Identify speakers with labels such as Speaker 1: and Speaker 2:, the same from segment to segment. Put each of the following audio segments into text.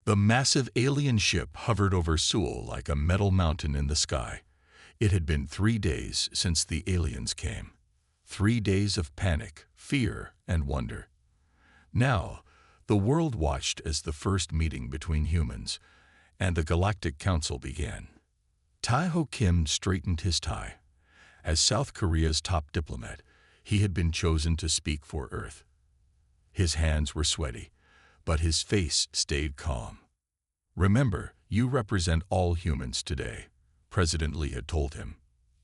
Speaker 1: The massive alien ship hovered over Seoul like a metal mountain in the sky. It had been 3 days since the aliens came. 3 days of panic, fear, and wonder. Now, the world watched as the first meeting between humans and the Galactic Council began. Tae-ho Kim straightened his tie. As South Korea's top diplomat, he had been chosen to speak for Earth. His hands were sweaty, but his face stayed calm. "Remember, you represent all humans today," President Lee had told him.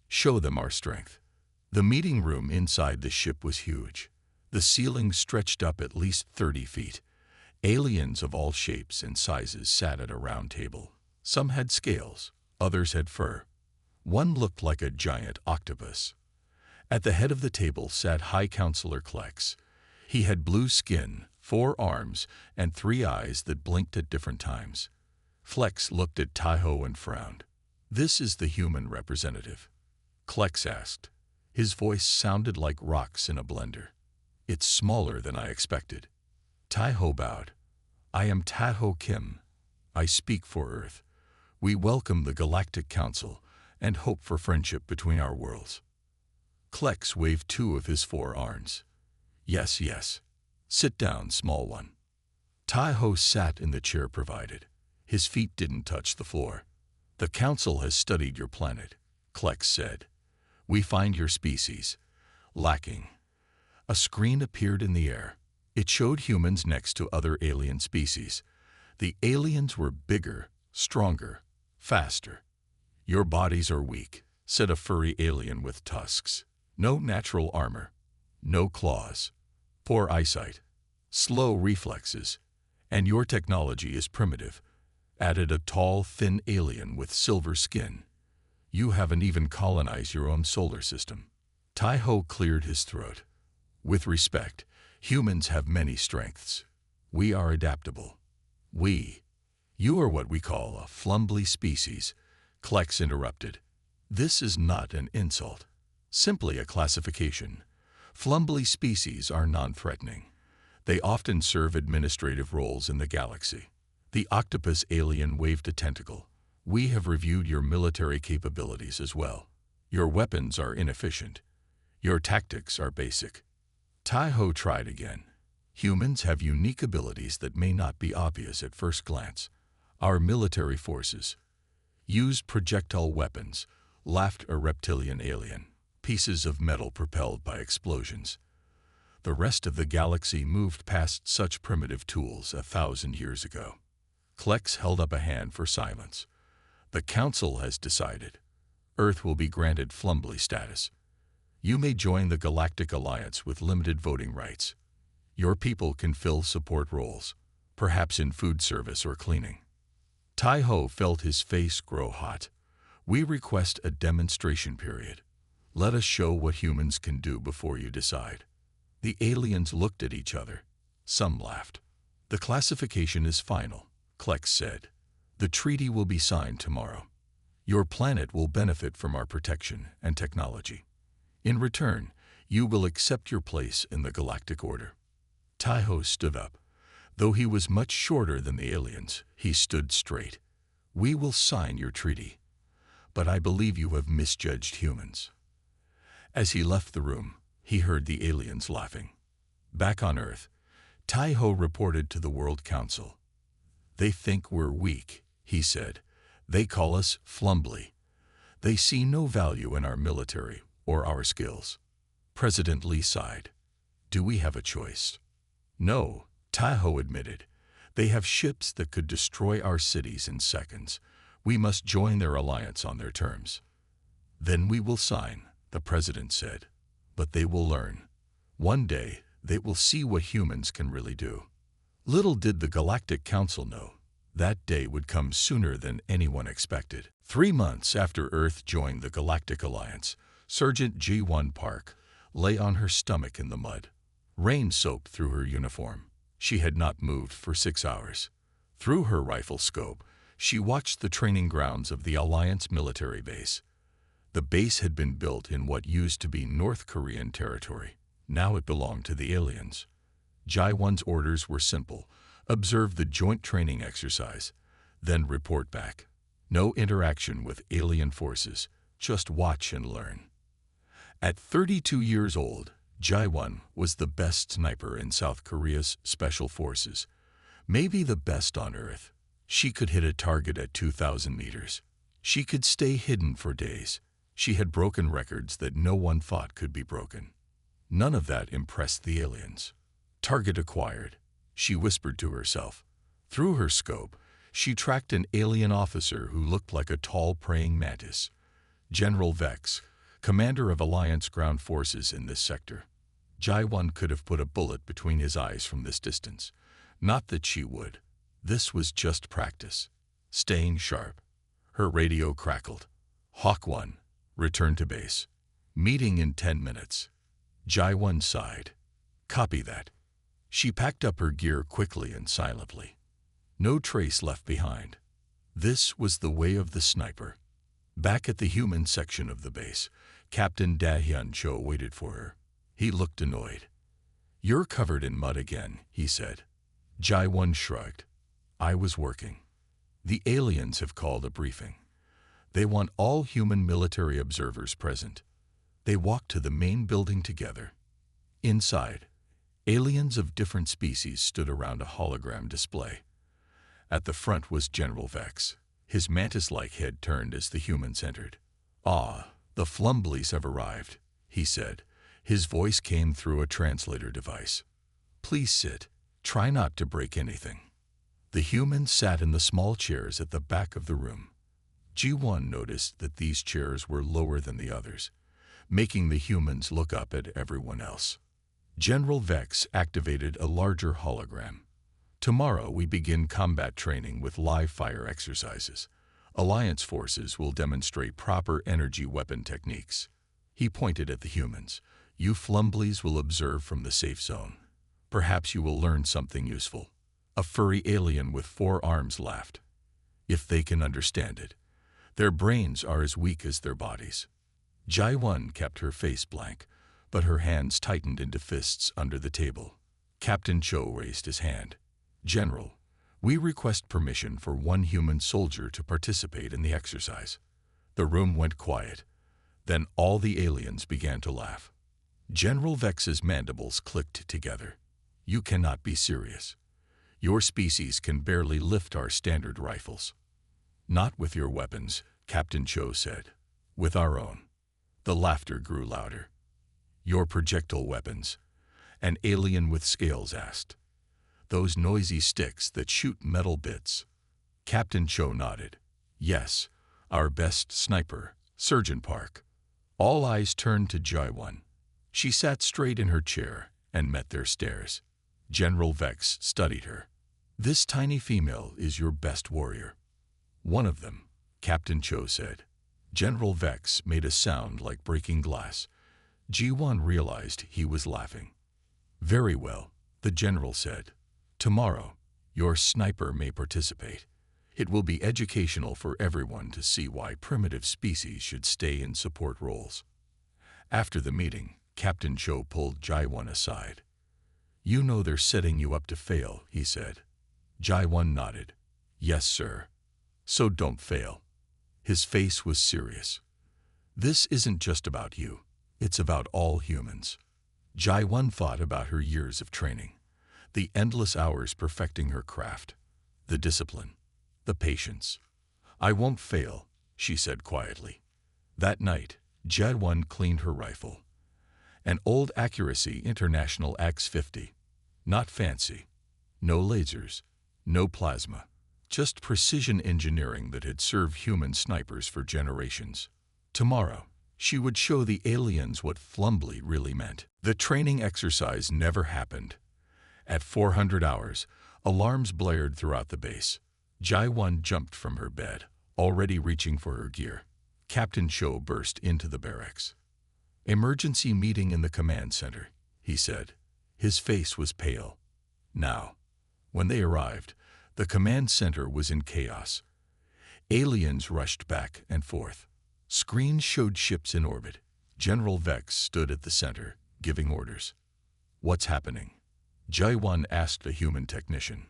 Speaker 1: "Show them our strength." The meeting room inside the ship was huge. The ceiling stretched up at least 30 feet. Aliens of all shapes and sizes sat at a round table. Some had scales, others had fur. One looked like a giant octopus. At the head of the table sat High Counselor Klex. He had blue skin, 4 arms, and 3 eyes that blinked at different times. Klex looked at Tae-ho and frowned. "This is the human representative?" Klex asked. His voice sounded like rocks in a blender. "It's smaller than I expected." Tae-ho bowed. "I am Tae-ho Kim. I speak for Earth. We welcome the Galactic Council and hope for friendship between our worlds." Klex waved 2 of his 4 arms. "Yes, yes. Sit down, small one." Tae-ho sat in the chair provided. His feet didn't touch the floor. "The Council has studied your planet," Klex said. "We find your species lacking." A screen appeared in the air. It showed humans next to other alien species. The aliens were bigger, stronger, faster. "Your bodies are weak," said a furry alien with tusks. "No natural armor. No claws. Poor eyesight. Slow reflexes. And your technology is primitive," added a tall, thin alien with silver skin. "You haven't even colonized your own solar system." Tae-ho cleared his throat. "With respect, humans have many strengths. We are adaptable. You are what we call a Flumbly species," Klex interrupted. "This is not an insult. Simply a classification. Flumbly species are non-threatening. They often serve administrative roles in the galaxy." The octopus alien waved a tentacle. "We have reviewed your military capabilities as well. Your weapons are inefficient. Your tactics are basic." Tae-ho tried again. "Humans have unique abilities that may not be obvious at first glance. Our military forces use projectile weapons," laughed a reptilian alien. "Pieces of metal propelled by explosions. The rest of the galaxy moved past such primitive tools 1,000 years ago." Klex held up a hand for silence. "The Council has decided. Earth will be granted Flumbly status. You may join the Galactic Alliance with limited voting rights. Your people can fill support roles, perhaps in food service or cleaning." Tae-ho felt his face grow hot. "We request a demonstration period. Let us show what humans can do before you decide." The aliens looked at each other. Some laughed. "The classification is final," Klex said. "The treaty will be signed tomorrow. Your planet will benefit from our protection and technology. In return, you will accept your place in the galactic order." Tae-ho stood up. Though he was much shorter than the aliens, he stood straight. "We will sign your treaty. But I believe you have misjudged humans." As he left the room, he heard the aliens laughing. Back on Earth, Tae-ho reported to the World Council. "They think we're weak," he said. "They call us Flumbly. They see no value in our military or our skills." President Lee sighed. "Do we have a choice?" "No," Tae-ho admitted. "They have ships that could destroy our cities in seconds. We must join their alliance on their terms." "Then we will sign," the president said. "But they will learn. One day, they will see what humans can really do." Little did the Galactic Council know, that day would come sooner than anyone expected. 3 months after Earth joined the Galactic Alliance, Sergeant Ji-won Park lay on her stomach in the mud. Rain soaked through her uniform. She had not moved for 6 hours. Through her rifle scope, she watched the training grounds of the Alliance military base. The base had been built in what used to be North Korean territory. Now it belonged to the aliens. Ji-won's orders were simple: Observe the joint training exercise, then report back. No interaction with alien forces, just watch and learn. At 32 years old, Jae-won was the best sniper in South Korea's special forces, maybe the best on Earth. She could hit a target at 2,000 meters. She could stay hidden for days. She had broken records that no one thought could be broken. None of that impressed the aliens. Target acquired, she whispered to herself. Through her scope, she tracked an alien officer who looked like a tall praying mantis. General Vex, commander of Alliance ground forces in this sector. Jae-won could have put a bullet between his eyes from this distance. Not that she would. This was just practice. Staying sharp. Her radio crackled. Hawk 1, return to base. Meeting in 10 minutes. Jae-won sighed. Copy that. She packed up her gear quickly and silently. No trace left behind. This was the way of the sniper. Back at the human section of the base, Captain Da-hyun Cho waited for her. He looked annoyed. You're covered in mud again, he said. Jae-won shrugged. I was working. The aliens have called a briefing. They want all human military observers present. They walked to the main building together. Inside, aliens of different species stood around a hologram display. At the front was General Vex. His mantis-like head turned as the humans entered. Ah, the Flumblies have arrived, he said. His voice came through a translator device. Please sit. Try not to break anything. The humans sat in the small chairs at the back of the room. Ji-won noticed that these chairs were lower than the others, making the humans look up at everyone else. General Vex activated a larger hologram. Tomorrow we begin combat training with live fire exercises. Alliance forces will demonstrate proper energy weapon techniques. He pointed at the humans. You Flumblies will observe from the safe zone. Perhaps you will learn something useful. A furry alien with 4 arms laughed. If they can understand it. Their brains are as weak as their bodies. Jae-won kept her face blank, but her hands tightened into fists under the table. Captain Cho raised his hand. General, we request permission for 1 human soldier to participate in the exercise. The room went quiet. Then all the aliens began to laugh. General Vex's mandibles clicked together. You cannot be serious. Your species can barely lift our standard rifles. Not with your weapons, Captain Cho said. With our own. The laughter grew louder. Your projectile weapons, an alien with scales asked. Those noisy sticks that shoot metal bits. Captain Cho nodded. Yes, our best sniper, Surgeon Park. All eyes turned to Jae-won. She sat straight in her chair and met their stares. General Vex studied her. This tiny female is your best warrior. One of them, Captain Cho said. General Vex made a sound like breaking glass. Ji-won realized he was laughing. Very well, the general said. Tomorrow, your sniper may participate. It will be educational for everyone to see why primitive species should stay in support roles. After the meeting, Captain Cho pulled Jae-won aside. You know they're setting you up to fail, he said. Jae-won nodded. Yes, sir. So don't fail. His face was serious. This isn't just about you. It's about all humans. Jae-won thought about her years of training, the endless hours perfecting her craft, the discipline, the patience. I won't fail, she said quietly. That night, Jae-won cleaned her rifle. An old Accuracy International X50. Not fancy. No lasers. No plasma. Just precision engineering that had served human snipers for generations. Tomorrow, she would show the aliens what Flumbly really meant. The training exercise never happened. At 400 hours, alarms blared throughout the base. Jae-won jumped from her bed, already reaching for her gear. Captain Cho burst into the barracks. Emergency meeting in the command center, he said. His face was pale. Now, when they arrived, the command center was in chaos. Aliens rushed back and forth. Screens showed ships in orbit. General Vex stood at the center, giving orders. What's happening? Jae-won asked a human technician.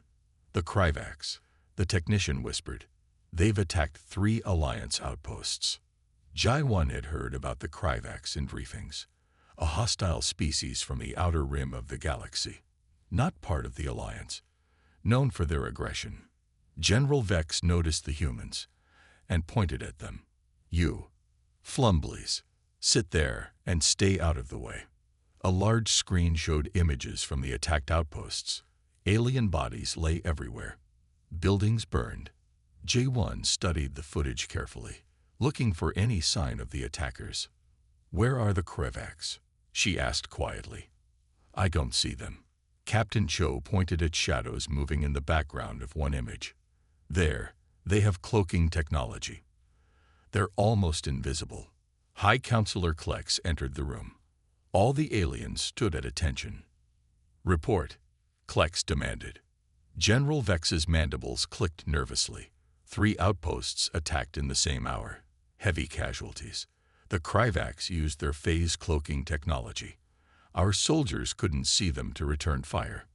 Speaker 1: The Kryvax, the technician whispered. They've attacked 3 Alliance outposts. Jai-1 had heard about the Kryvax in briefings, a hostile species from the outer rim of the galaxy, not part of the Alliance, known for their aggression. General Vex noticed the humans and pointed at them. You, Flumblies, sit there and stay out of the way. A large screen showed images from the attacked outposts. Alien bodies lay everywhere. Buildings burned. J1 studied the footage carefully, looking for any sign of the attackers. Where are the Kryvax? She asked quietly. I don't see them. Captain Cho pointed at shadows moving in the background of one image. There, they have cloaking technology. They're almost invisible. High Counselor Klex entered the room. All the aliens stood at attention. Report, Klex demanded. General Vex's mandibles clicked nervously. 3 outposts attacked in the same hour. Heavy casualties. The Kryvax used their phase cloaking technology. Our soldiers couldn't see them to return fire.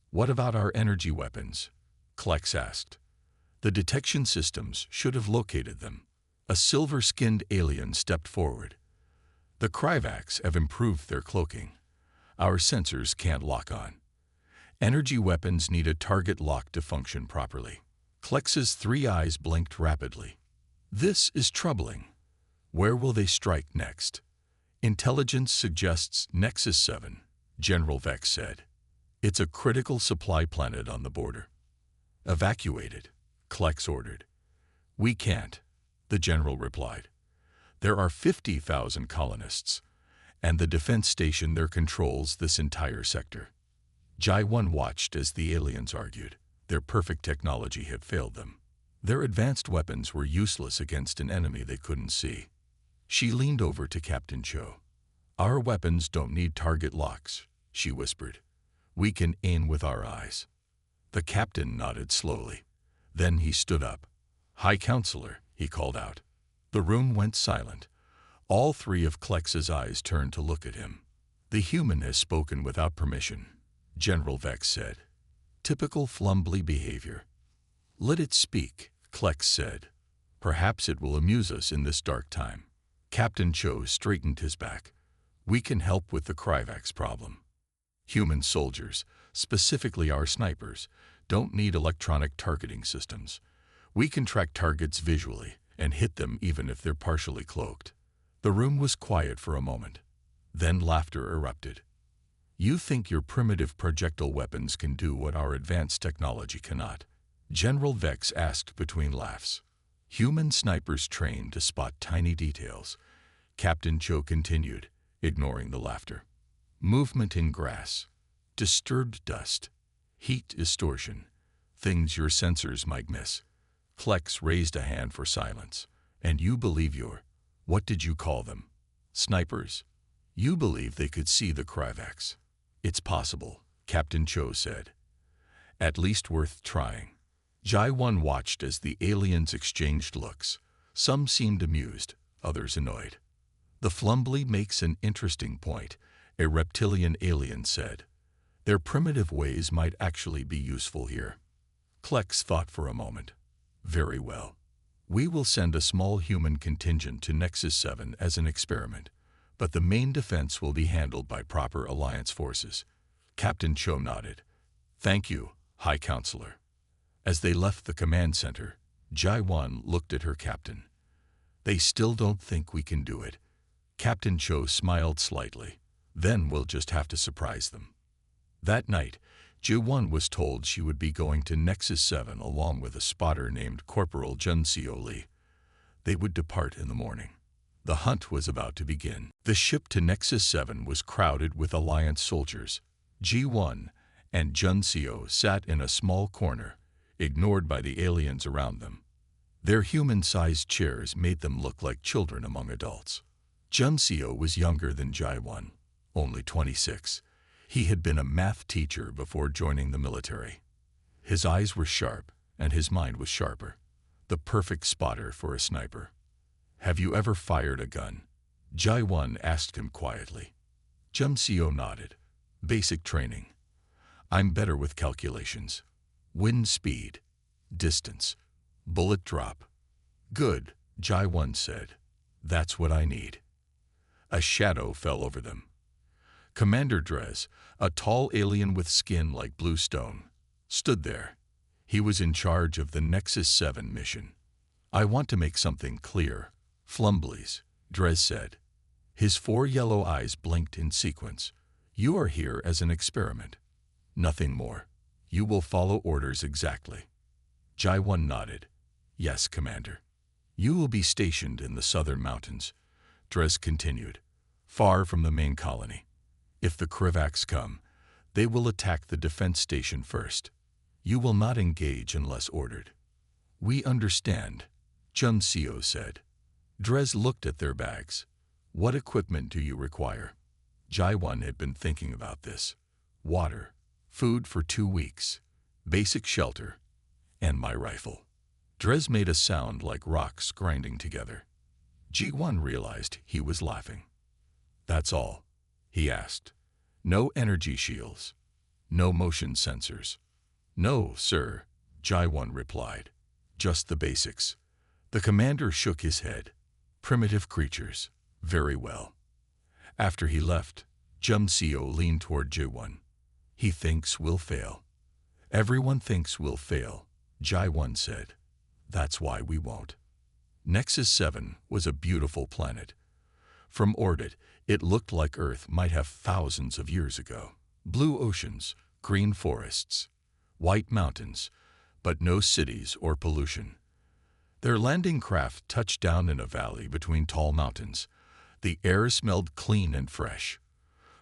Speaker 1: What about our energy weapons? Klex asked. The detection systems should have located them. A silver-skinned alien stepped forward. The Kryvax have improved their cloaking. Our sensors can't lock on. Energy weapons need a target lock to function properly. Klex's 3 eyes blinked rapidly. This is troubling. Where will they strike next? Intelligence suggests Nexus 7, General Vex said. It's a critical supply planet on the border. Evacuate it, Klex ordered. We can't, the general replied. There are 50,000 colonists, and the defense station there controls this entire sector. Jai-1 watched as the aliens argued. Their perfect technology had failed them. Their advanced weapons were useless against an enemy they couldn't see. She leaned over to Captain Cho. Our weapons don't need target locks, she whispered. We can aim with our eyes. The captain nodded slowly. Then he stood up. High Counselor, he called out. The room went silent. All 3 of Klex's eyes turned to look at him. The human has spoken without permission, General Vex said. Typical Flumbly behavior. Let it speak, Klex said. Perhaps it will amuse us in this dark time. Captain Cho straightened his back. We can help with the Kryvax problem. Human soldiers, specifically our snipers, don't need electronic targeting systems. We can track targets visually and hit them even if they're partially cloaked. The room was quiet for a moment. Then laughter erupted. You think your primitive projectile weapons can do what our advanced technology cannot? General Vex asked between laughs. Human snipers trained to spot tiny details. Captain Cho continued, ignoring the laughter. Movement in grass, disturbed dust, heat distortion, things your sensors might miss. Klex raised a hand for silence. And you believe what did you call them? Snipers. You believe they could see the Kryvax. It's possible, Captain Cho said. At least worth trying. Jai-1 watched as the aliens exchanged looks. Some seemed amused, others annoyed. The Flumbly makes an interesting point, a reptilian alien said. Their primitive ways might actually be useful here. Klex thought for a moment. Very well. We will send a small human contingent to Nexus 7 as an experiment, but the main defense will be handled by proper Alliance forces. Captain Cho nodded. Thank you, High Counselor. As they left the command center, Jai-1 looked at her captain. They still don't think we can do it. Captain Cho smiled slightly. Then we'll just have to surprise them. That night, Jai-1 was told she would be going to Nexus 7 along with a spotter named Corporal Junseo Lee. They would depart in the morning. The hunt was about to begin. The ship to Nexus 7 was crowded with Alliance soldiers. G1 and Junseo sat in a small corner, ignored by the aliens around them. Their human-sized chairs made them look like children among adults. Junseo was younger than Jai-1, only 26. He had been a math teacher before joining the military. His eyes were sharp, and his mind was sharper. The perfect spotter for a sniper. Have you ever fired a gun? Jai-1 asked him quietly. Junseo nodded. Basic training. I'm better with calculations. Wind speed, distance, bullet drop. Good, Jai-1 said. That's what I need. A shadow fell over them. Commander Drez, a tall alien with skin like blue stone, stood there. He was in charge of the Nexus 7 mission. I want to make something clear, Flumblies, Drez said. His 4 yellow eyes blinked in sequence. You are here as an experiment. Nothing more. You will follow orders exactly. Jai-1 nodded. Yes, Commander. You will be stationed in the southern mountains, Drez continued, far from the main colony. If the Krivaks come, they will attack the defense station first. You will not engage unless ordered. We understand, Jun-Seo said. Drez looked at their bags. What equipment do you require? Jai-1 had been thinking about this. Water, food for 2 weeks, basic shelter, and my rifle. Drez made a sound like rocks grinding together. Ji-1 realized he was laughing. That's all? He asked. No energy shields? No motion sensors? No, sir, Jai-1 replied. Just the basics. The commander shook his head. Primitive creatures. Very well. After he left, Jun-Seo leaned toward Ji-1. He thinks we'll fail. Everyone thinks we'll fail, Jai-1 said. That's why we won't. Nexus 7 was a beautiful planet. From orbit, it looked like Earth might have thousands of years ago. Blue oceans, green forests, white mountains, but no cities or pollution. Their landing craft touched down in a valley between tall mountains. The air smelled clean and fresh.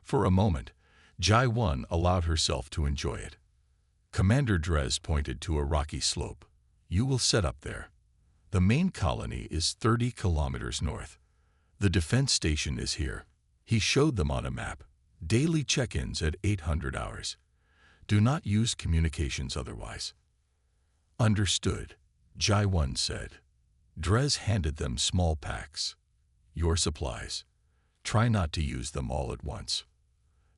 Speaker 1: For a moment, Jai-1 allowed herself to enjoy it. Commander Drez pointed to a rocky slope. You will set up there. The main colony is 30 kilometers north. The defense station is here. He showed them on a map. Daily check-ins at 800 hours. Do not use communications otherwise. Understood, Jai-1 said. Drez handed them small packs. Your supplies. Try not to use them all at once.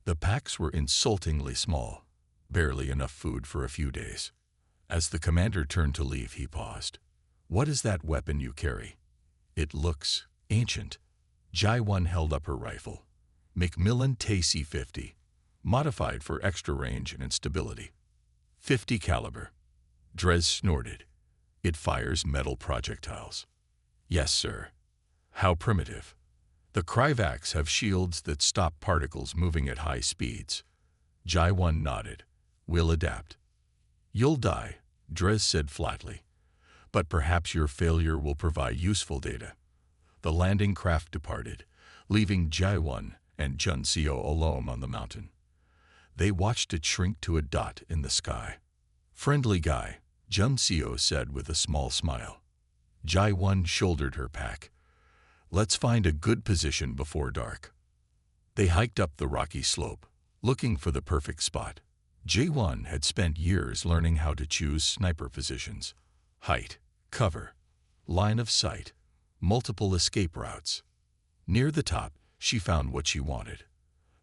Speaker 1: The packs were insultingly small, barely enough food for a few days. As the commander turned to leave, he paused. What is that weapon you carry? It looks ancient. Jai-1 held up her rifle. Macmillan TC-50, modified for extra range and stability. 50 caliber. Drez snorted. It fires metal projectiles. Yes, sir. How primitive. The Krivaks have shields that stop particles moving at high speeds. Jai-1 nodded. We'll adapt. You'll die, Drez said flatly. But perhaps your failure will provide useful data. The landing craft departed, leaving Jai-1 and Jun-Seo alone on the mountain. They watched it shrink to a dot in the sky. Friendly guy, Jun-Seo said with a small smile. Jai-1 shouldered her pack. Let's find a good position before dark. They hiked up the rocky slope, looking for the perfect spot. Jai-1 had spent years learning how to choose sniper positions. Height, cover, line of sight, multiple escape routes. Near the top, she found what she wanted.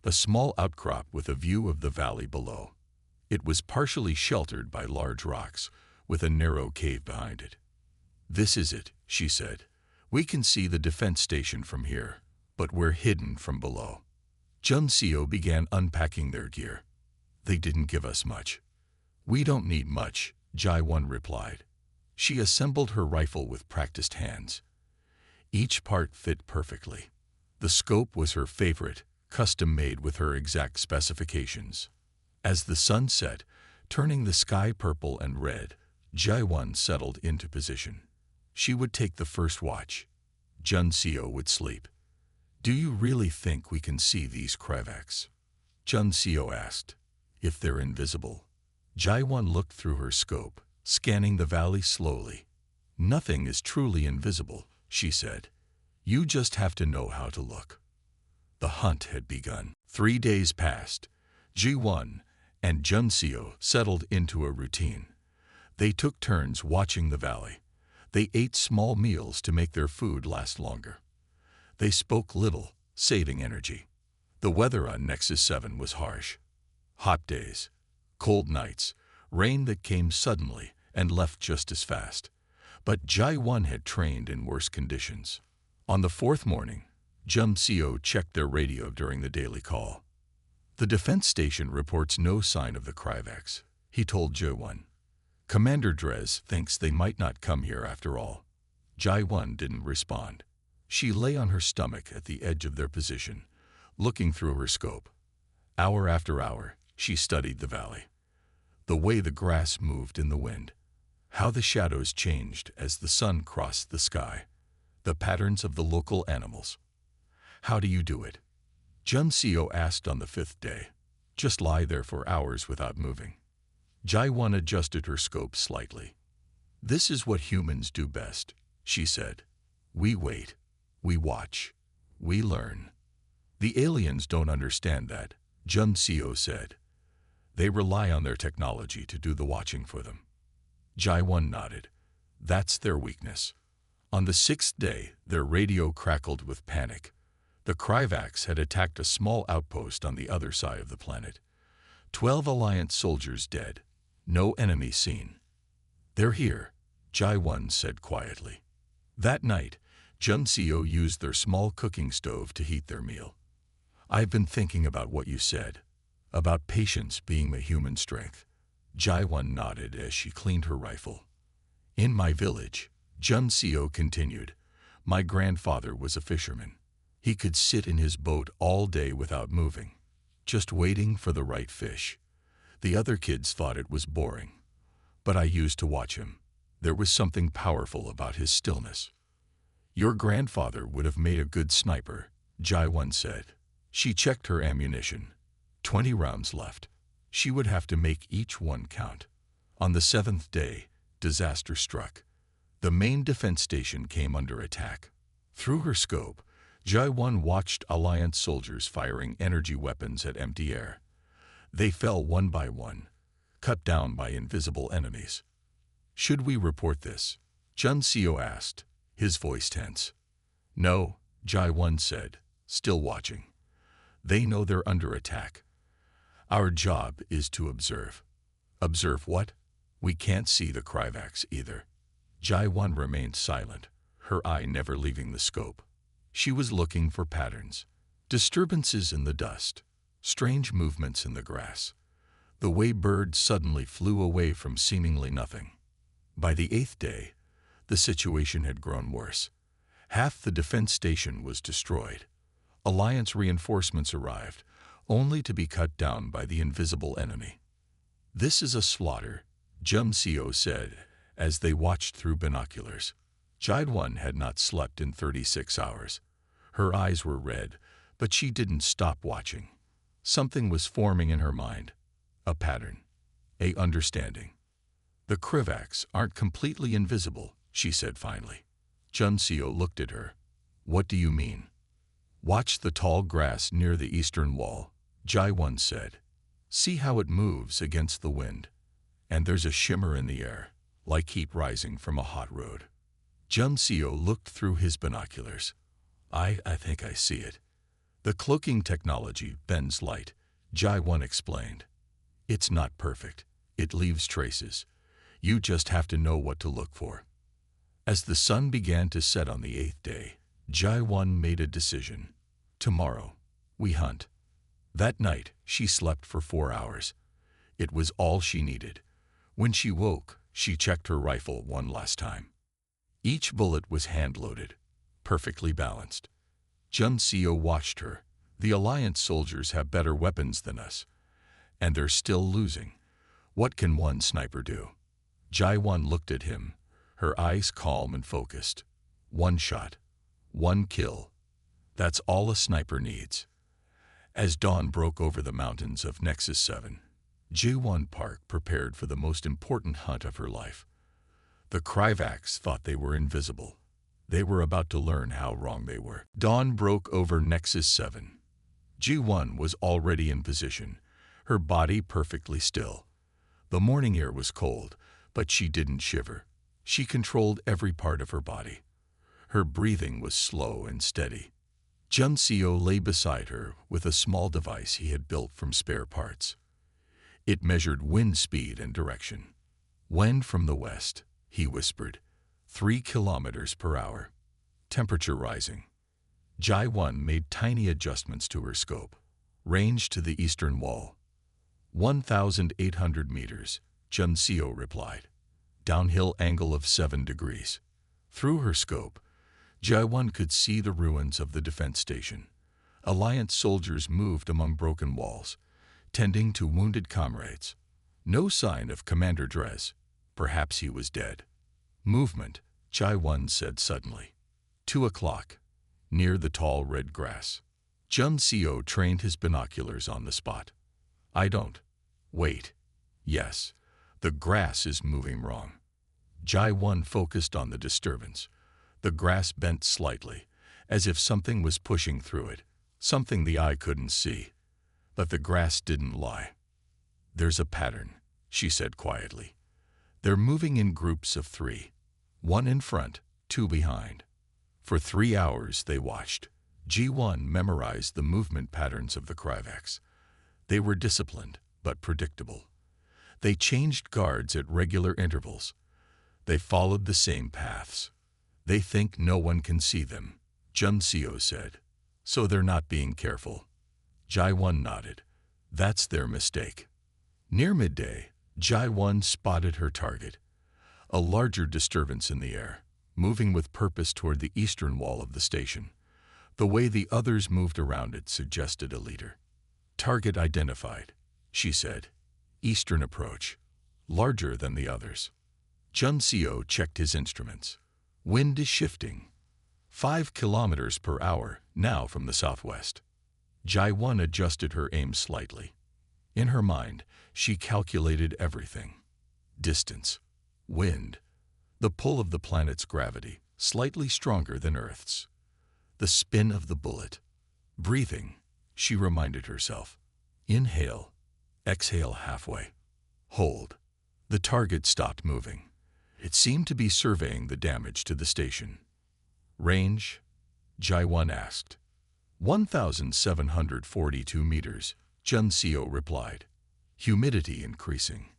Speaker 1: A small outcrop with a view of the valley below. It was partially sheltered by large rocks, with a narrow cave behind it. This is it, she said. We can see the defense station from here, but we're hidden from below. Jun-Seo began unpacking their gear. They didn't give us much. We don't need much, Jai-1 replied. She assembled her rifle with practiced hands. Each part fit perfectly. The scope was her favorite, custom-made with her exact specifications. As the sun set, turning the sky purple and red, Jai-1 settled into position. She would take the first watch. Jun-Seo would sleep. Do you really think we can see these Krivaks? Jun-Seo asked. If they're invisible. Jai-1 looked through her scope, scanning the valley slowly. Nothing is truly invisible, she said. You just have to know how to look. The hunt had begun. 3 days passed. Ji-1 and Jun-Seo settled into a routine. They took turns watching the valley. They ate small meals to make their food last longer. They spoke little, saving energy. The weather on Nexus 7 was harsh. Hot days, cold nights, rain that came suddenly and left just as fast. But Jai-1 had trained in worse conditions. On the fourth morning, Jum-seo checked their radio during the daily call. The defense station reports no sign of the Kryvax, he told Jai-1. Commander Drez thinks they might not come here after all. Jai-1 didn't respond. She lay on her stomach at the edge of their position, looking through her scope. Hour after hour, she studied the valley. The way the grass moved in the wind, how the shadows changed as the sun crossed the sky, the patterns of the local animals. How do you do it? Jum-seo asked on the fifth day. Just lie there for hours without moving. Jai-1 adjusted her scope slightly. This is what humans do best, she said. We wait, we watch, we learn. The aliens don't understand that, Jum-seo said. They rely on their technology to do the watching for them. Jai-1 nodded. That's their weakness. On the sixth day, their radio crackled with panic. The Kryvax had attacked a small outpost on the other side of the planet. 12 Alliance soldiers dead. No enemy seen. They're here, Jai-1 said quietly. That night, Jum-seo used their small cooking stove to heat their meal. I've been thinking about what you said, about patience being the human strength. Jai-1 nodded as she cleaned her rifle. In my village, Jum-seo continued, my grandfather was a fisherman. He could sit in his boat all day without moving, just waiting for the right fish. The other kids thought it was boring, but I used to watch him. There was something powerful about his stillness. Your grandfather would have made a good sniper, Jai-1 said. She checked her ammunition. 20 rounds left. She would have to make each one count. On the seventh day, disaster struck. The main defense station came under attack. Through her scope, Jai-1 watched Alliance soldiers firing energy weapons at empty air. They fell one by one, cut down by invisible enemies. Should we report this? Jum-seo asked, his voice tense. No, Jai-1 said, still watching. They know they're under attack. Our job is to observe. Observe what? We can't see the Kryvax either. Jai-1 remained silent, her eye never leaving the scope. She was looking for patterns, disturbances in the dust, strange movements in the grass, the way birds suddenly flew away from seemingly nothing. By the eighth day, the situation had grown worse. Half the defense station was destroyed. Alliance reinforcements arrived, only to be cut down by the invisible enemy. This is a slaughter, Jum-seo said, as they watched through binoculars. Jai-1 had not slept in 36 hours. Her eyes were red, but she didn't stop watching. Something was forming in her mind. A pattern. A understanding. The Kryvax aren't completely invisible, she said finally. Jum-seo looked at her. What do you mean? Watch the tall grass near the eastern wall, Jai-1 said. See how it moves against the wind. And there's a shimmer in the air, like heat rising from a hot road. Jum-seo looked through his binoculars. I think I see it. The cloaking technology bends light, Jai-1 explained. It's not perfect. It leaves traces. You just have to know what to look for. As the sun began to set on the eighth day, Jai-1 made a decision. Tomorrow, we hunt. That night, she slept for 4 hours. It was all she needed. When she woke, she checked her rifle one last time. Each bullet was hand-loaded, perfectly balanced. Jum-seo watched her. The Alliance soldiers have better weapons than us, and they're still losing. What can one sniper do? Jai-1 looked at him, her eyes calm and focused. One shot. One kill. That's all a sniper needs. As dawn broke over the mountains of Nexus 7, Jai-1 Park prepared for the most important hunt of her life. The Kryvax thought they were invisible. They were about to learn how wrong they were. Dawn broke over Nexus 7. Jai-1 was already in position, her body perfectly still. The morning air was cold, but she didn't shiver. She controlled every part of her body. Her breathing was slow and steady. Jum-seo lay beside her with a small device he had built from spare parts. It measured wind speed and direction. Wind from the west, he whispered. 3 kilometers per hour. Temperature rising. Jai-1 made tiny adjustments to her scope. Range to the eastern wall. 1,800 meters, Jun-seo replied. Downhill angle of 7 degrees. Through her scope, Jai-1 could see the ruins of the defense station. Alliance soldiers moved among broken walls, tending to wounded comrades. No sign of Commander Drez. Perhaps he was dead. Movement, Jai-1 said suddenly. 2 o'clock, near the tall red grass. Jun-seo trained his binoculars on the spot. I don't. Wait. Yes, the grass is moving wrong. Jai-1 focused on the disturbance. The grass bent slightly, as if something was pushing through it, something the eye couldn't see. But the grass didn't lie. There's a pattern, she said quietly. They're moving in groups of 3. 1 in front, 2 behind. For 3 hours they watched. Ji-1 memorized the movement patterns of the Kryvax. They were disciplined, but predictable. They changed guards at regular intervals. They followed the same paths. They think no one can see them, Jun-seo said. So they're not being careful. Jai-1 nodded. That's their mistake. Near midday, Jai-1 spotted her target. A larger disturbance in the air, moving with purpose toward the eastern wall of the station. The way the others moved around it suggested a leader. Target identified, she said. Eastern approach. Larger than the others. Jun-seo checked his instruments. Wind is shifting. 5 kilometers per hour now from the southwest. Jai-1 adjusted her aim slightly. In her mind, she calculated everything. Distance. Wind. The pull of the planet's gravity, slightly stronger than Earth's. The spin of the bullet. Breathing, she reminded herself. Inhale. Exhale halfway. Hold. The target stopped moving. It seemed to be surveying the damage to the station. Range? Jai-1 asked. 1,742 meters, Jun-seo replied. Humidity increasing.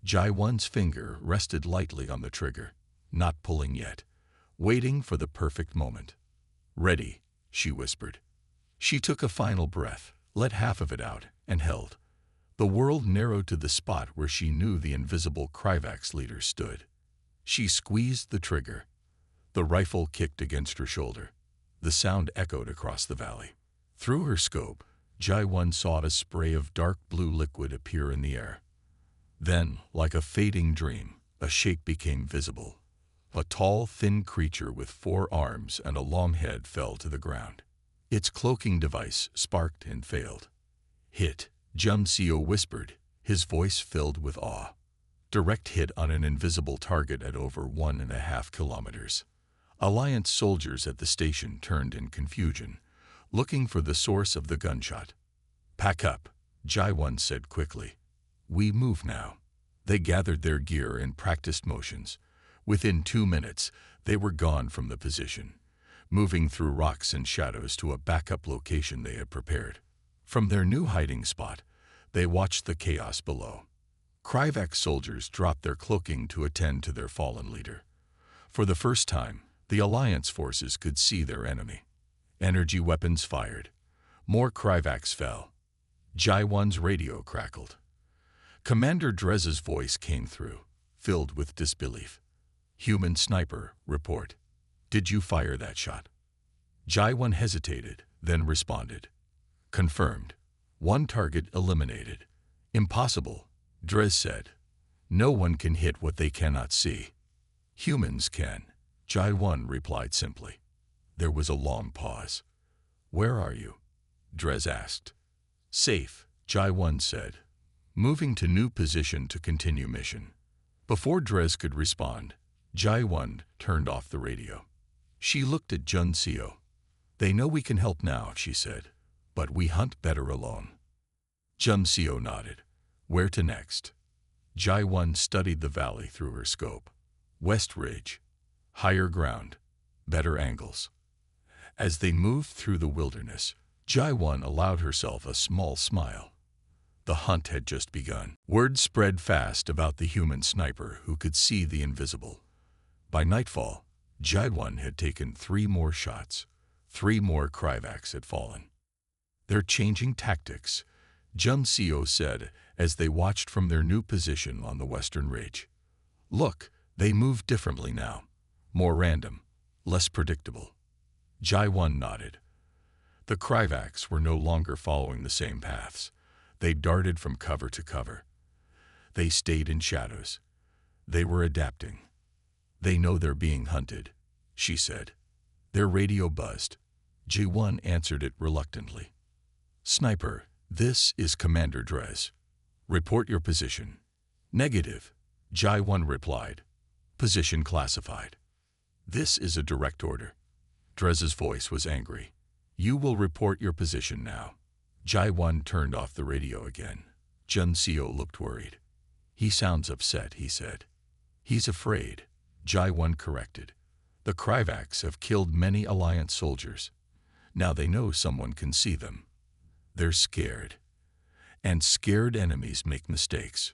Speaker 1: Jai-1's finger rested lightly on the trigger, not pulling yet, waiting for the perfect moment. Ready, she whispered. She took a final breath, let half of it out, and held. The world narrowed to the spot where she knew the invisible Kryvax leader stood. She squeezed the trigger. The rifle kicked against her shoulder. The sound echoed across the valley. Through her scope, Jai-1 saw a spray of dark blue liquid appear in the air. Then, like a fading dream, a shape became visible. A tall, thin creature with 4 arms and a long head fell to the ground. Its cloaking device sparked and failed. Hit, Jun-seo whispered, his voice filled with awe. Direct hit on an invisible target at over 1.5 kilometers. Alliance soldiers at the station turned in confusion, looking for the source of the gunshot. Pack up, Jai-1 said quickly. We move now. They gathered their gear and practiced motions. Within 2 minutes, they were gone from the position, moving through rocks and shadows to a backup location they had prepared. From their new hiding spot, they watched the chaos below. Kryvax soldiers dropped their cloaking to attend to their fallen leader. For the first time, the Alliance forces could see their enemy. Energy weapons fired. More Kryvax fell. Jai-1's radio crackled. Commander Drez's voice came through, filled with disbelief. Human sniper, report. Did you fire that shot? Jai-1 hesitated, then responded. Confirmed. 1 target eliminated. Impossible, Drez said. No one can hit what they cannot see. Humans can, Jai-1 replied simply. There was a long pause. Where are you? Drez asked. Safe, Jai-1 said, moving to new position to continue mission. Before Drez could respond, Jai-1 turned off the radio. She looked at Jun-seo. They know we can help now, she said, but we hunt better alone. Jun-seo nodded. Where to next? Jai-1 studied the valley through her scope. West Ridge. Higher ground. Better angles. As they moved through the wilderness, Jai-1 allowed herself a small smile. The hunt had just begun. Word spread fast about the human sniper who could see the invisible. By nightfall, Jai-1 had taken 3 more shots. 3 more Kryvacs had fallen. "They're changing tactics," Jun-seo said as they watched from their new position on the western ridge. "Look, they move differently now. More random, less predictable." Jai-1 nodded. The Kryvacs were no longer following the same paths. They darted from cover to cover. They stayed in shadows. They were adapting. "They know they're being hunted," she said. Their radio buzzed. Ji-1 answered it reluctantly. "Sniper, this is Commander Drez. Report your position." "Negative," Ji-1 replied. "Position classified." "This is a direct order." Drez's voice was angry. "You will report your position now." Ji-1 turned off the radio again. Jun-seo looked worried. "He sounds upset," he said. "He's afraid," Ji-1 corrected. "The Kryvacs have killed many Alliance soldiers. Now they know someone can see them. They're scared. And scared enemies make mistakes."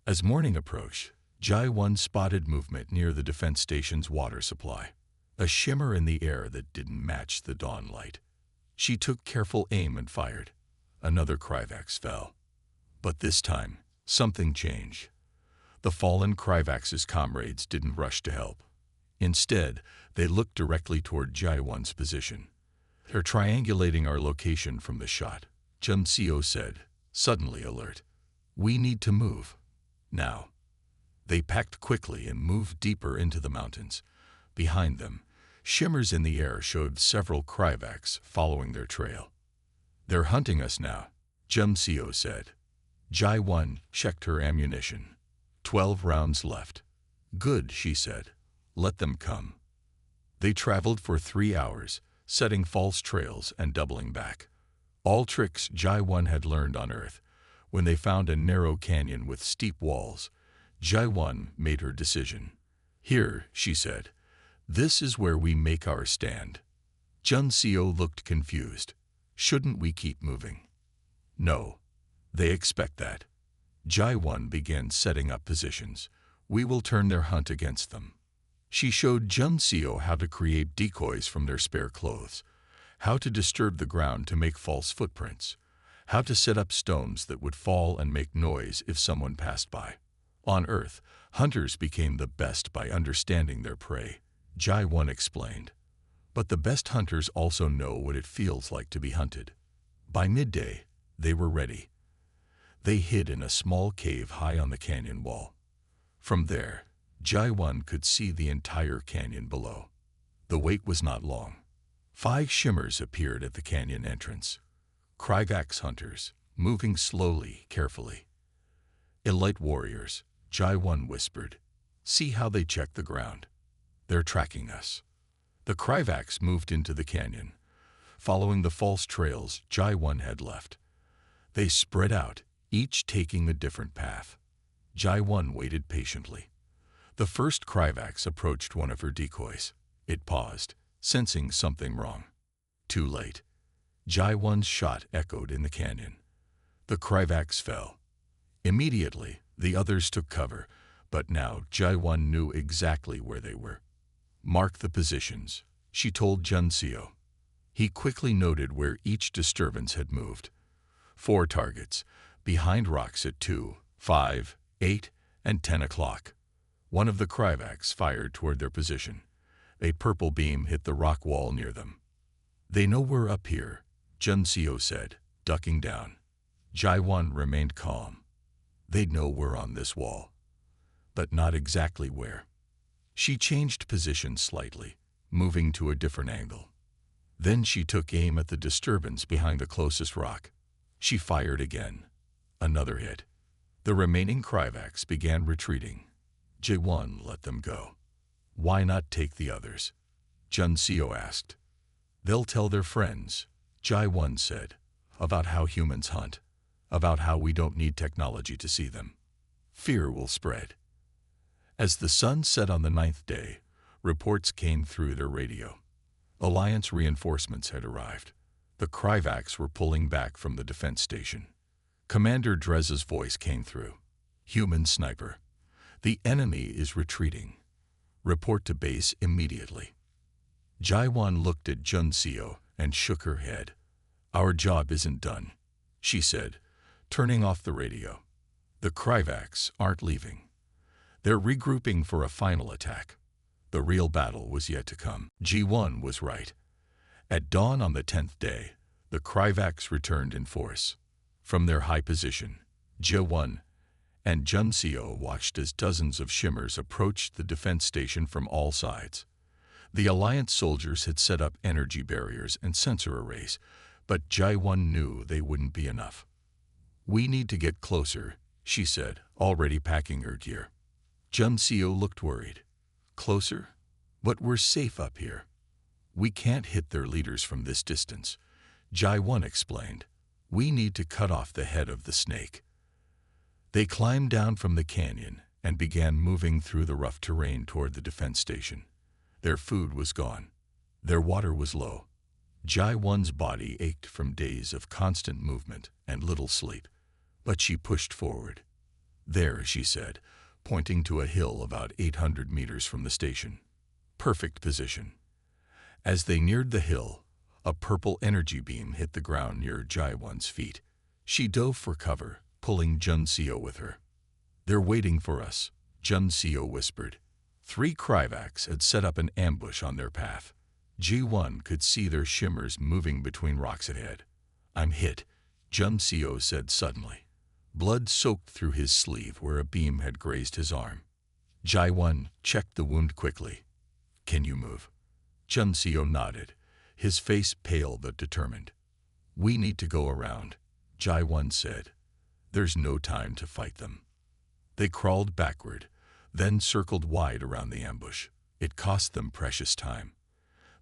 Speaker 1: As morning approached, Ji-1 spotted movement near the defense station's water supply. A shimmer in the air that didn't match the dawn light. She took careful aim and fired. Another Kryvacs fell. But this time, something changed. The fallen Kryvacs' comrades didn't rush to help. Instead, they looked directly toward Ji-1's position. "They're triangulating our location from the shot," Jun-seo said, suddenly alert. "We need to move. Now." They packed quickly and moved deeper into the mountains. Behind them, shimmers in the air showed several Kryvacs following their trail. "They're hunting us now," Jun-seo said. Ji-1 checked her ammunition. 12 rounds left. "Good," she said. "Let them come." They traveled for 3 hours, setting false trails and doubling back. All tricks Ji-1 had learned on Earth. When they found a narrow canyon with steep walls, Ji-1 made her decision. "Here," she said. "This is where we make our stand." Jun-seo looked confused. "Shouldn't we keep moving?" "No. They expect that." Ji-1 began setting up positions. "We will turn their hunt against them." She showed Jun-seo how to create decoys from their spare clothes, how to disturb the ground to make false footprints, how to set up stones that would fall and make noise if someone passed by. On Earth, hunters became the best by understanding their prey, Ji-1 explained. But the best hunters also know what it feels like to be hunted. By midday, they were ready. They hid in a small cave high on the canyon wall. From there, Ji-1 could see the entire canyon below. The wait was not long. 5 shimmers appeared at the canyon entrance. Kryvacs hunters, moving slowly, carefully. "Elite warriors," Ji-1 whispered. "See how they check the ground. They're tracking us." The Kryvacs moved into the canyon, following the false trails Ji-1 had left. They spread out, each taking a different path. Ji-1 waited patiently. The first Kryvacs approached one of her decoys. It paused, sensing something wrong. Too late. Ji-1's shot echoed in the canyon. The Kryvacs fell. Immediately, the others took cover, but now Ji-1 knew exactly where they were. "Mark the positions," she told Jun-seo. He quickly noted where each disturbance had moved. 4 targets, behind rocks at 2, 5, 8, and 10 o'clock. One of the Kryvacs fired toward their position. A purple beam hit the rock wall near them. "They know we're up here," Jun-seo said, ducking down. Ji-1 remained calm. "They'd know we're on this wall, but not exactly where." She changed position slightly, moving to a different angle. Then she took aim at the disturbance behind the closest rock. She fired again. Another hit. The remaining Kryvacs began retreating. Ji-1 let them go. "Why not take the others?" Jun-seo asked. "They'll tell their friends," Ji-1 said, "about how humans hunt, about how we don't need technology to see them. Fear will spread." As the sun set on the 9th day, reports came through their radio. Alliance reinforcements had arrived. The Kryvacs were pulling back from the defense station. Commander Drez's voice came through. Human sniper. The enemy is retreating. Report to base immediately. Jaiwan looked at Junseo and shook her head. Our job isn't done, she said, turning off the radio. The Kryvacs aren't leaving. They're regrouping for a final attack. The real battle was yet to come. G1 was right. At dawn on the 10th day, the Kryvacs returned in force. From their high position, Ji1 and Junseo watched as dozens of shimmers approached the defense station from all sides. The Alliance soldiers had set up energy barriers and sensor arrays, but Ji1 knew they wouldn't be enough. We need to get closer, she said, already packing her gear. Junseo looked worried. Closer? But we're safe up here. We can't hit their leaders from this distance, Ji1 explained. We need to cut off the head of the snake. They climbed down from the canyon and began moving through the rough terrain toward the defense station. Their food was gone. Their water was low. Ji1's body ached from days of constant movement and little sleep, but she pushed forward. There, she said, pointing to a hill about 800 meters from the station. Perfect position. As they neared the hill, a purple energy beam hit the ground near Ji1's feet. She dove for cover, pulling Junseo with her. They're waiting for us, Junseo whispered. 3 Kryvacs had set up an ambush on their path. Ji1 could see their shimmers moving between rocks ahead. I'm hit, Junseo said suddenly. Blood soaked through his sleeve where a beam had grazed his arm. Ji1 checked the wound quickly. Can you move? Junseo nodded, his face pale but determined. We need to go around, Ji1 said. There's no time to fight them. They crawled backward, then circled wide around the ambush. It cost them precious time.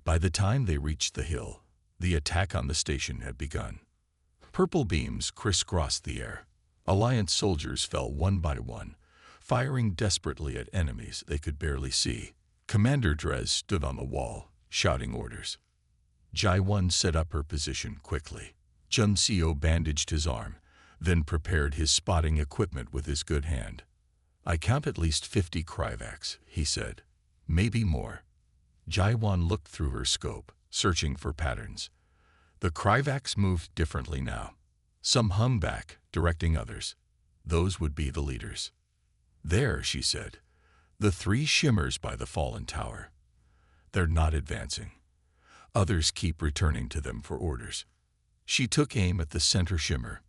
Speaker 1: By the time they reached the hill, the attack on the station had begun. Purple beams crisscrossed the air. Alliance soldiers fell one by one, firing desperately at enemies they could barely see. Commander Drez stood on the wall, shouting orders. Ji1 set up her position quickly. Junseo bandaged his arm, then prepared his spotting equipment with his good hand. I count at least 50 Kryvacs, he said. Maybe more. Ji1 looked through her scope, searching for patterns. The Kryvacs moved differently now. Some hung back, directing others. Those would be the leaders. There, she said. The 3 shimmers by the fallen tower. They're not advancing. Others keep returning to them for orders. She took aim at the center shimmer.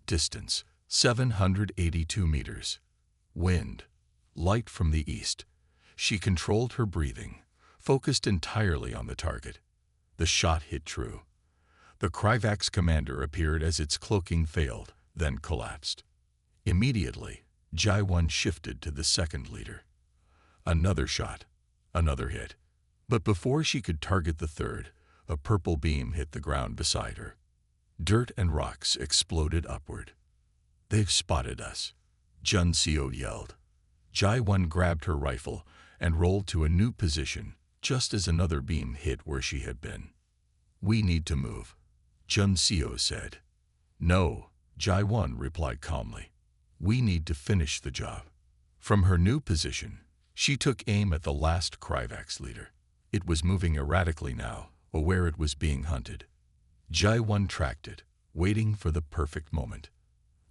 Speaker 1: Distance, 782 meters. Wind, light from the east. She controlled her breathing, focused entirely on the target. The shot hit true. The Kryvac's commander appeared as its cloaking failed, then collapsed. Immediately, Ji1 shifted to the second leader. Another shot, another hit. But before she could target the third, a purple beam hit the ground beside her. Dirt and rocks exploded upward. They've spotted us, Junseo yelled. Ji1 grabbed her rifle and rolled to a new position just as another beam hit where she had been. We need to move, Junseo said. No, Ji1 replied calmly. We need to finish the job. From her new position, she took aim at the last Kryvacs leader. It was moving erratically now, aware it was being hunted. Ji1 tracked it, waiting for the perfect moment.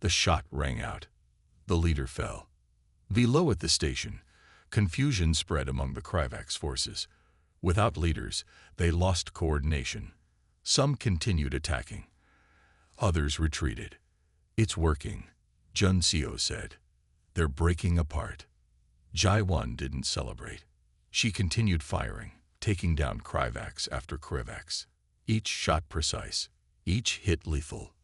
Speaker 1: The shot rang out. The leader fell. Below at the station, confusion spread among the Kryvacs forces. Without leaders, they lost coordination. Some continued attacking. Others retreated. It's working, Junseo said. They're breaking apart. Ji1 didn't celebrate. She continued firing, taking down Kryvacs after Kryvacs. Each shot precise, each hit lethal.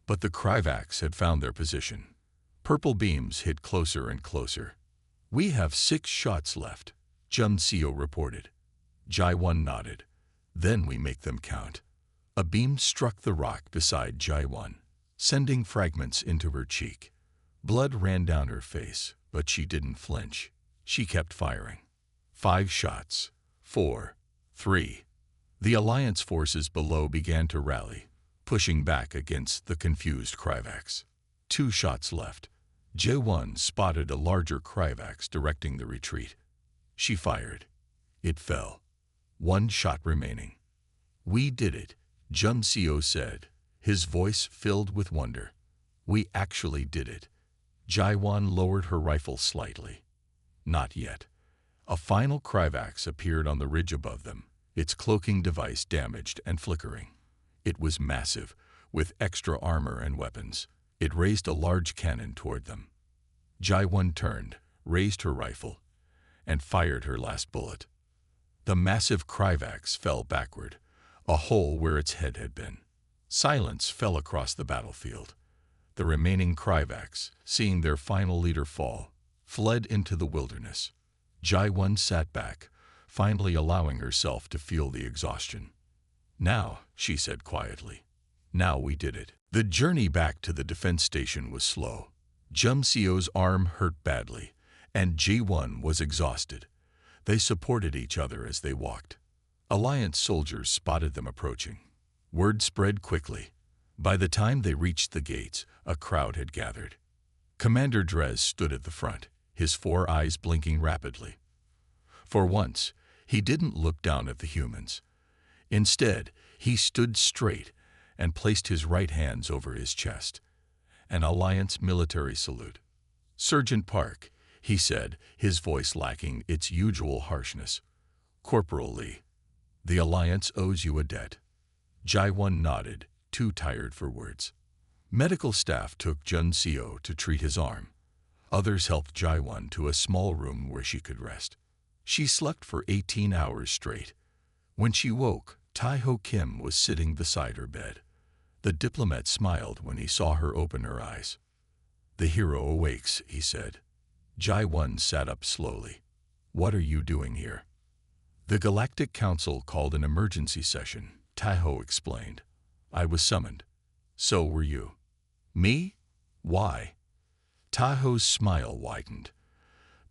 Speaker 1: But the Kryvacs had found their position. Purple beams hit closer and closer. We have 6 shots left, Junseo reported. Ji1 nodded. Then we make them count. A beam struck the rock beside Ji1, sending fragments into her cheek. Blood ran down her face, but she didn't flinch. She kept firing. 5 shots. 4. 3. The Alliance forces below began to rally, pushing back against the confused Kryvacs. 2 shots left. J1 spotted a larger Kryvax directing the retreat. She fired. It fell. 1 shot remaining. "We did it," Jumseo said, his voice filled with wonder. "We actually did it." Jaiwan lowered her rifle slightly. Not yet. A final Kryvax appeared on the ridge above them, its cloaking device damaged and flickering. It was massive, with extra armor and weapons. It raised a large cannon toward them. Jaiwan turned, raised her rifle, and fired her last bullet. The massive Kryvax fell backward, a hole where its head had been. Silence fell across the battlefield. The remaining Kryvax, seeing their final leader fall, fled into the wilderness. Jaiwan sat back, finally allowing herself to feel the exhaustion. "Now," she said quietly. "Now we did it." The journey back to the defense station was slow. Jumseo's arm hurt badly, and Ji1 was exhausted. They supported each other as they walked. Alliance soldiers spotted them approaching. Word spread quickly. By the time they reached the gates, a crowd had gathered. Commander Drez stood at the front, his 4 eyes blinking rapidly. For once, he didn't look down at the humans. Instead, he stood straight and placed his right hands over his chest. An Alliance military salute. "Sergeant Park," he said, his voice lacking its usual harshness. "Corporal Lee, the Alliance owes you a debt." Jaiwan nodded, too tired for words. Medical staff took Jumseo to treat his arm. Others helped Jaiwan to a small room where she could rest. She slept for 18 hours straight. When she woke, Taeho Kim was sitting beside her bed. The diplomat smiled when he saw her open her eyes. "The hero awakes," he said. Jaiwan sat up slowly. "What are you doing here?" "The Galactic Council called an emergency session," Taeho explained. "I was summoned. So were you." "Me? Why?" Taeho's smile widened.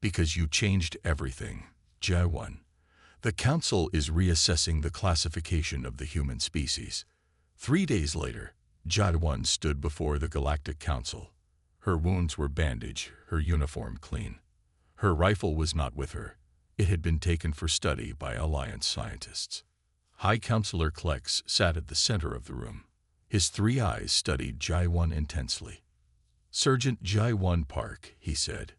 Speaker 1: "Because you changed everything, Jaiwan. The Council is reassessing the classification of the human species." 3 days later, Jaiwan stood before the Galactic Council. Her wounds were bandaged, her uniform clean. Her rifle was not with her. It had been taken for study by Alliance scientists. High Counselor Klex sat at the center of the room. His 3 eyes studied Jaiwan intensely. "Sergeant Jaiwan Park," he said,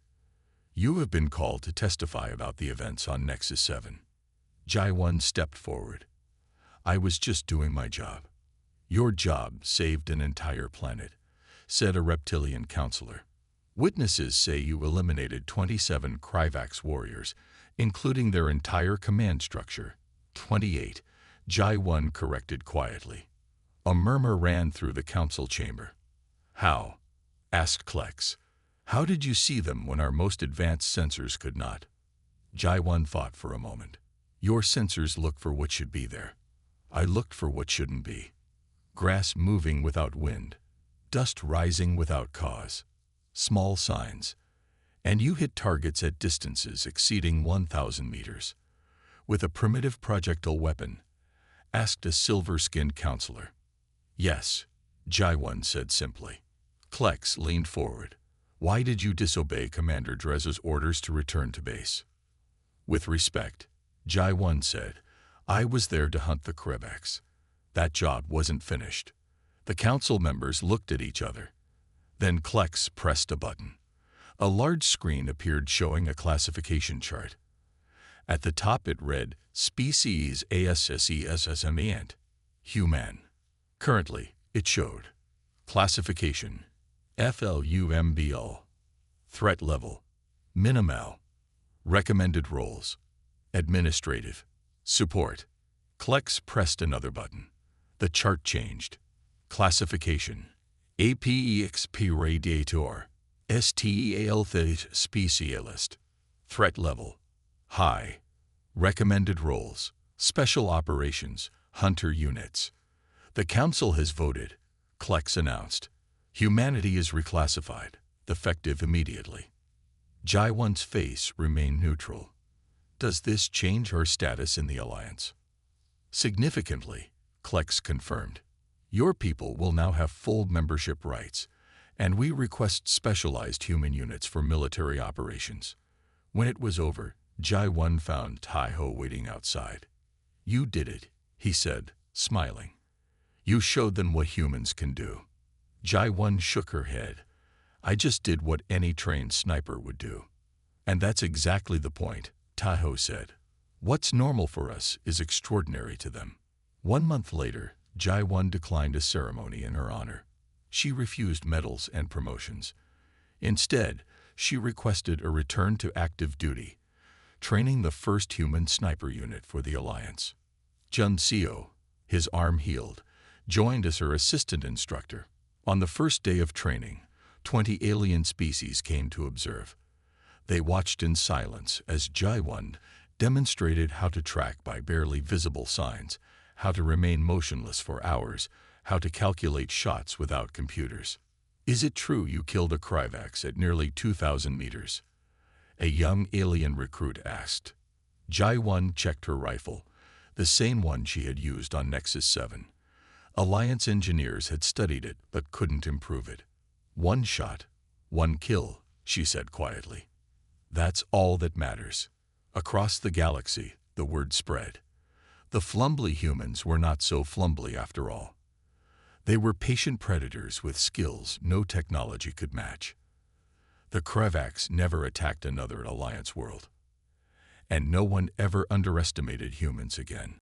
Speaker 1: "you have been called to testify about the events on Nexus 7. Jaiwan stepped forward. "I was just doing my job." "Your job saved an entire planet," said a reptilian counselor. "Witnesses say you eliminated 27 Kryvax warriors, including their entire command structure." 28, Jaiwan corrected quietly. A murmur ran through the council chamber. "How?" asked Klex. "How did you see them when our most advanced sensors could not?" Jaiwan thought for a moment. "Your sensors look for what should be there. I looked for what shouldn't be. Grass moving without wind, dust rising without cause, small signs. And you hit targets at distances exceeding 1,000 meters. With a primitive projectile weapon?" asked a silver-skinned counselor. "Yes," Jaiwan said simply. Klex leaned forward. "Why did you disobey Commander Drez's orders to return to base?" "With respect," Jaiwan said, "I was there to hunt the Kryvax. That job wasn't finished." The council members looked at each other. Then Klex pressed a button. A large screen appeared showing a classification chart. At the top it read, "Species ASSESSMENT, Human." Currently, it showed, "Classification, FLUMBL, Threat Level, Minimal, Recommended Roles, Administrative, Support." Klex pressed another button. The chart changed. Classification, APEXP Radiator, STEALTH Specialist. Threat Level, High. Recommended Roles, Special Operations, Hunter Units. "The Council has voted," Klex announced. "Humanity is reclassified, effective immediately." Jaiwan's face remained neutral. "Does this change our status in the Alliance?" "Significantly," Klex confirmed. "Your people will now have full membership rights, and we request specialized human units for military operations. When it was over, Jai-1 found Tai-Ho waiting outside. You did it, he said, smiling. You showed them what humans can do. Jai-1 shook her head. I just did what any trained sniper would do. And that's exactly the point, Tai-Ho said. What's normal for us is extraordinary to them. 1 month later, Jai-1 declined a ceremony in her honor. She refused medals and promotions. Instead, she requested a return to active duty, training the first human sniper unit for the Alliance. Jun Seo, his arm healed, joined as her assistant instructor. On the first day of training, 20 alien species came to observe. They watched in silence as Jai-1 demonstrated how to track by barely visible signs, how to remain motionless for hours, how to calculate shots without computers. Is it true you killed a Kryvax at nearly 2,000 meters? A young alien recruit asked. Jai-1 checked her rifle, the same one she had used on Nexus 7. Alliance engineers had studied it but couldn't improve it. 1 shot, 1 kill, she said quietly. That's all that matters. Across the galaxy, the word spread. The Flumbly humans were not so Flumbly after all. They were patient predators with skills no technology could match. The Kryvax never attacked another Alliance world. And no one ever underestimated humans again.